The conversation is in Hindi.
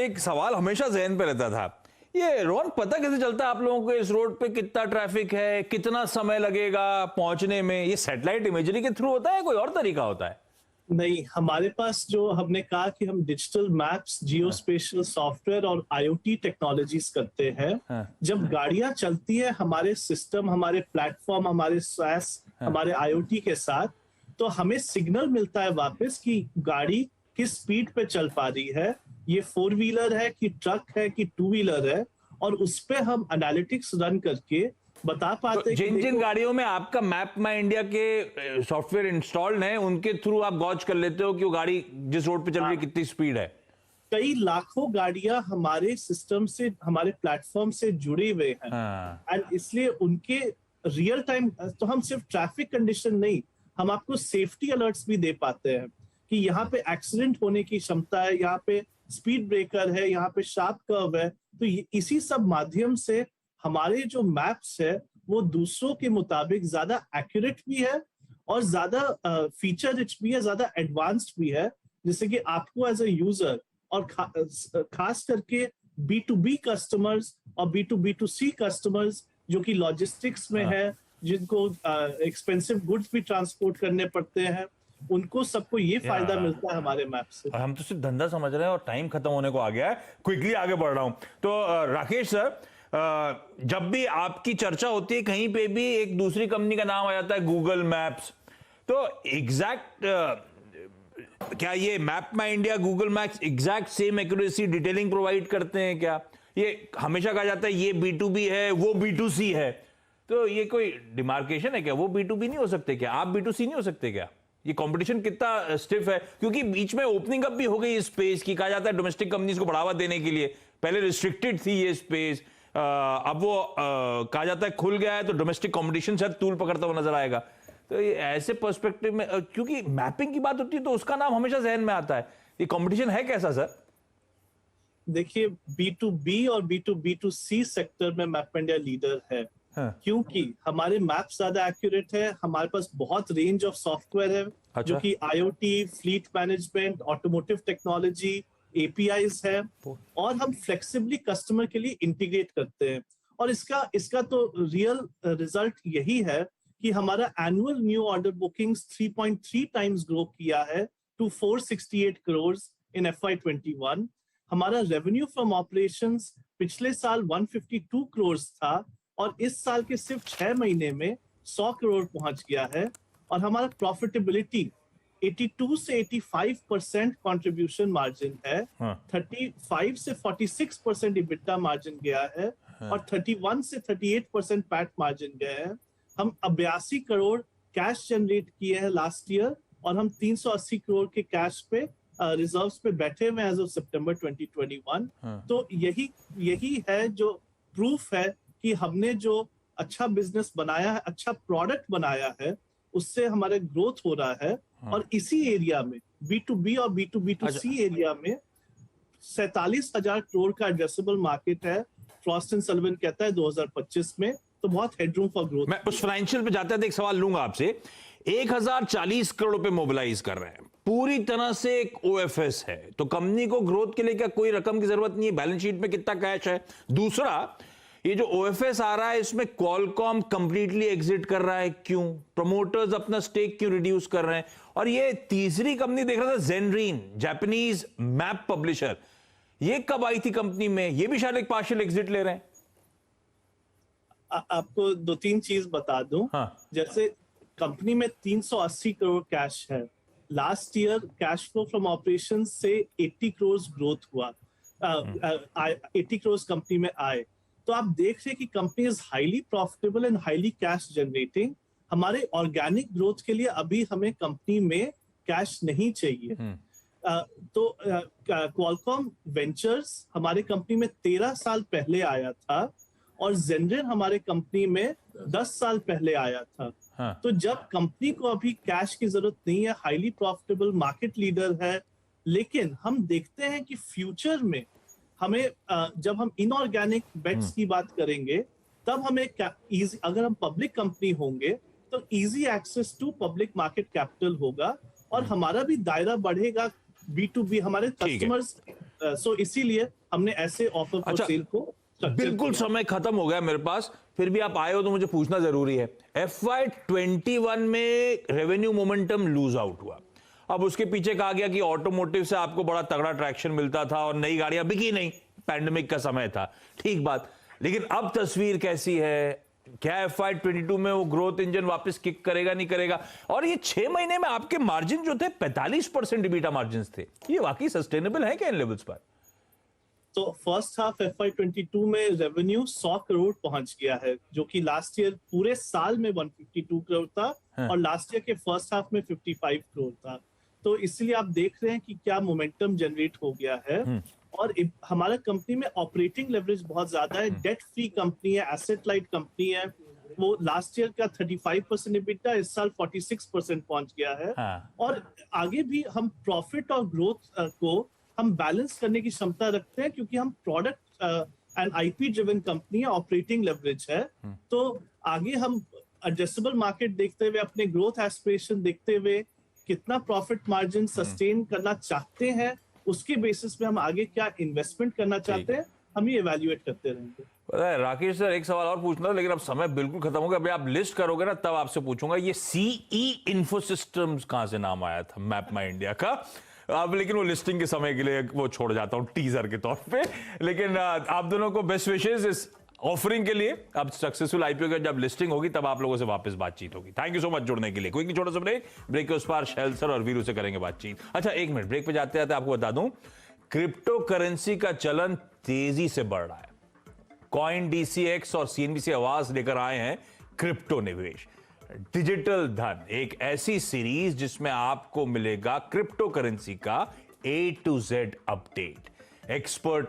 एक सवाल हमेशा जहन पे रहता था, ये रोहन पता कैसे चलता है आप लोगों को इस रोड पे कितना ट्रैफिक है, कितना समय लगेगा पहुंचने में? ये सैटेलाइट इमेजरी के थ्रू होता है, कोई और तरीका होता है? नहीं, हमारे पास जो हमने कहा कि हम डिजिटल मैप्स, हाँ, जियोस्पेशियल सॉफ्टवेयर और आईओटी टेक्नोलॉजीज करते हैं। हाँ, जब गाड़ियां चलती है हमारे सिस्टम, हमारे प्लेटफॉर्म, हमारे SaaS, हाँ। हमारे आईओटी के साथ, तो हमें सिग्नल मिलता है वापस कि गाड़ी किस स्पीड पे चल पा रही है, ये 4 व्हीलर है कि ट्रक है कि 2 व्हीलर है, और उस पे हम एनालिटिक्स रन करके बता तो पाते हैं कि जिन जिन देखो। गाड़ियों में आपका मैप माई इंडिया के सॉफ्टवेयर इंस्टॉल्ड है, उनके थ्रू आप गॉज कर लेते हो कि वो गाड़ी जिस रोड पे चल रही है कितनी स्पीड है? कई लाखों गाड़ियां हमारे सिस्टम से, हमारे प्लेटफॉर्म से जुड़े हुए हैं, हाँ, एंड इसलिए उनके रियल टाइम, तो हम सिर्फ ट्रैफिक कंडीशन नहीं, हम आपको सेफ्टी अलर्ट्स भी दे पाते हैं कि यहाँ पे एक्सीडेंट होने की क्षमता है, यहाँ पे स्पीड ब्रेकर है, यहाँ पे शार्प कर्व है। तो इसी सब माध्यम से हमारे जो मैप्स है वो दूसरों के मुताबिक ज्यादा एक्यूरेट भी है और ज्यादा फीचर रिच भी है, ज्यादा एडवांस्ड भी है, जिससे कि आपको एज अ यूजर और खास करके B2B कस्टमर्स और B2B2C कस्टमर्स जो कि लॉजिस्टिक्स में हाँ। है, जिनको एक्सपेंसिव गुड्स भी ट्रांसपोर्ट करने पड़ते हैं, उनको सबको ये फायदा यार, मिलता है हमारे मैप से। और हम तो सिर्फ धंधा समझ रहे हैं और टाइम खत्म होने को आ गया है, क्विकली आगे बढ़ रहा हूं। तो राकेश सर, जब भी आपकी चर्चा होती है कहीं पे भी एक दूसरी कंपनी का नाम आ जाता है, गूगल मैप्स, तो एग्जैक्ट क्या ये map my India, Google maps exact same accuracy detailing provide करते हैं क्या? ये हमेशा कहा जाता है ये B2B है, वो B2C है, तो ये कोई डिमार्केशन है क्या? वो B2B नहीं हो सकते क्या? आप B2C नहीं हो सकते क्या? ये कंपटीशन कितना स्टिफ है, क्योंकि बीच में ओपनिंग अप भी हो गई स्पेस की, कहा जाता है डोमेस्टिक कंपनीज को बढ़ावा देने के लिए। पहले रिस्ट्रिक्टेड थी ये स्पेस, अब वो कहा जाता है खुल गया है, तो डोमेस्टिक कंपटीशन शायद तूल पकड़ता हुआ नजर आएगा। तो ये ऐसे पर्सपेक्टिव में, क्योंकि मैपिंग की बात होती है तो उसका नाम हमेशा जहन में आता है, ये कंपटीशन है कैसा सर? देखिए, B2B और B2B2C सेक्टर में मैप इंडिया लीडर है, हाँ, क्योंकि हमारे मैप ज्यादा एक्यूरेट है, हमारे पास बहुत रेंज ऑफ सॉफ्टवेयर है, जो अच्छा, कि IoT, fleet management, automotive technology, APIs है, और हम फ्लेक्सिबली कस्टमर के लिए इंटीग्रेट करते हैं। और इसका इसका तो रियल रिजल्ट यही है कि हमारा annual new order bookings 3.3 times grow किया है टू 468 करोड़ इन FY21। हमारा रेवेन्यू फ्रॉम ऑपरेशंस पिछले साल 152 करोड़ था, और इस साल के सिर्फ 6 महीने में 100 करोड़ पहुंच गया है। और हमारा प्रॉफिटेबिलिटी 82 से 85% कंट्रीब्यूशन मार्जिन है, हाँ, 35 से 46% इबिटा मार्जिन गया है, और 31 से 38% पैट मार्जिन गया है। हम 82 करोड़ कैश जनरेट किए हैं लास्ट ईयर, और हम 380 करोड़ के कैश पे रिजर्व्स पे बैठे हुए एज ऑफ सितंबर 2021। हाँ। तो यही यही है जो प्रूफ है कि हमने जो अच्छा बिजनेस बनाया है, अच्छा प्रोडक्ट बनाया है, उससे हमारे ग्रोथ हो रहा है। हाँ। और इसी एरिया में B2B और B2B2C अच्छा, एरिया में 47,000 करोड़ का एड्रेसेबल मार्केट है, फ्रॉस्ट एंड सल्लिवन कहता है 2025 में। तो बहुत हेडरूम फॉर ग्रोथ। मैं उस फाइनेंशियल पे जाते हैं, एक सवाल लूंगा आपसे। 1040 करोड़ पे मोबिलाइज कर रहे हैं, पूरी तरह से एक OFS है, तो कंपनी को ग्रोथ के लिए क्या कोई रकम की जरूरत नहीं है? बैलेंस शीट में कितना कैश है? दूसरा, ये जो OFS आ रहा है इसमें क्वालकॉम कंप्लीटली एग्जिट कर रहा है, क्यों? प्रमोटर्स अपना स्टेक क्यों रिड्यूस कर रहे हैं? और ये तीसरी कंपनी देख रहा था, जेनरीन, जापानीज मैप पब्लिशर, ये कब आई थी कंपनी में? ये भी शायद एक पार्शियल एग्जिट ले रहे हैं। आपको 2-3 चीज बता दूं। हाँ, जैसे कंपनी में 380 करोड़ कैश है, last year cash flow from operation से 80 करोड़ ग्रोथ हुआ, 80 करोड़ कंपनी में आए। तो आप देख रहे हैं कि company is highly profitable and highly cash generating. हमारे ऑर्गेनिक ग्रोथ के लिए अभी हमें कंपनी में कैश नहीं चाहिए। तो क्वालकॉम वेंचर्स हमारे कंपनी में 13 साल पहले आया था, और जेनरेन हमारे कंपनी में 10 साल पहले आया था। हाँ। तो जब कंपनी को अभी कैश की जरूरत नहीं है, हाईली प्रॉफिटेबल मार्केट लीडर है, लेकिन हम देखते हैं कि फ्यूचर में हमें जब हम इनऑर्गेनिक बेट्स की बात करेंगे, तब हमें अगर हम पब्लिक कंपनी होंगे तो easy access to public market capital होगा, और हमारा भी दायरा बढ़ेगा। B2B हमारे ठीक है। कस्टमर्स सो इसीलिए हमने ऐसे ऑफर फॉर अच्छा, सेल को structure बिल्कुल किया। समय खत्म हो गया मेरे पास, फिर भी आप आए हो तो मुझे पूछना जरूरी है। FY21 में रेवेन्यू मोमेंटम लूज आउट हुआ। अब उसके पीछे कहा गया कि ऑटोमोटिव से आपको बड़ा तगड़ा ट्रैक्शन मिलता था और नई गाड़ियां बिकी नहीं, पैंडेमिक का समय था, ठीक बात। लेकिन अब तस्वीर कैसी है? क्या FY22 में वो ग्रोथ इंजन वापस किक करेगा, नहीं करेगा? और ये 6 महीने में आपके मार्जिन जो थे 45% EBITDA मार्जिन थे, ये वाकई सस्टेनेबल है क्या इन लेवल्स पर? तो फर्स्ट हाफ FY22 में रेवेन्यू 100 करोड़ पहुंच गया है, जो कि लास्ट ईयर पूरे साल में 152 करोड़ था और लास्ट ईयर के फर्स्ट हाफ में 55 करोड़ था। तो इसलिए आप देख रहे हैं कि क्या मोमेंटम जनरेट हो गया है। और हमारा कंपनी में ऑपरेटिंग लेवरेज बहुत ज्यादा है, डेट फ्री कंपनी है, एसेट लाइट कंपनी है। वो लास्ट ईयर का 35% EBITDA इस साल 46% पहुंच गया है। और आगे भी हम प्रॉफिट और ग्रोथ को हम बैलेंस करने की क्षमता रखते हैं, क्योंकि हम product and IP driven company है, ऑपरेटिंग लेवरेज है। तो आगे हम एडजस्टेबल मार्केट देखते हुए, अपने ग्रोथ एस्पिरेशन देखते हुए, कितना प्रॉफिट मार्जिन सस्टेन करना चाहते हैं, उसके बेसिस पे हम आगे क्या इन्वेस्टमेंट करना चाहते हैं, हम ये इवैल्यूएट करते रहेंगे। पता है राकेश सर, एक सवाल और पूछना था, लेकिन अब समय बिल्कुल खत्म हो गया। अभी आप लिस्ट करोगे ना तब आपसे पूछूंगा, ये CE इन्फोसिस्टम्स कहां से नाम आया था मैप माई इंडिया का? अब लेकिन वो लिस्टिंग के समय के लिए वो छोड़ जाता हूं टीजर के तौर पे। लेकिन आप दोनों को बेस्ट विशेस इस ऑफरिंग के लिए। अब सक्सेसफुल IPO का जब लिस्टिंग होगी तब आप लोगों से वापस बातचीत होगी। थैंक यू सो मच जुड़ने के लिए। कोई छोटा सा ब्रेक के उस पार शैल सर और वीरू से करेंगे बातचीत। अच्छा, एक मिनट, ब्रेक पे जाते जाते आपको बता दूं, क्रिप्टो करेंसी का चलन तेजी से बढ़ रहा है। कॉइन DCX और CNBC आवाज लेकर आए हैं क्रिप्टो निवेश, डिजिटल धन, एक ऐसी सीरीज जिसमें आपको मिलेगा क्रिप्टो करेंसी का A to Z update, expert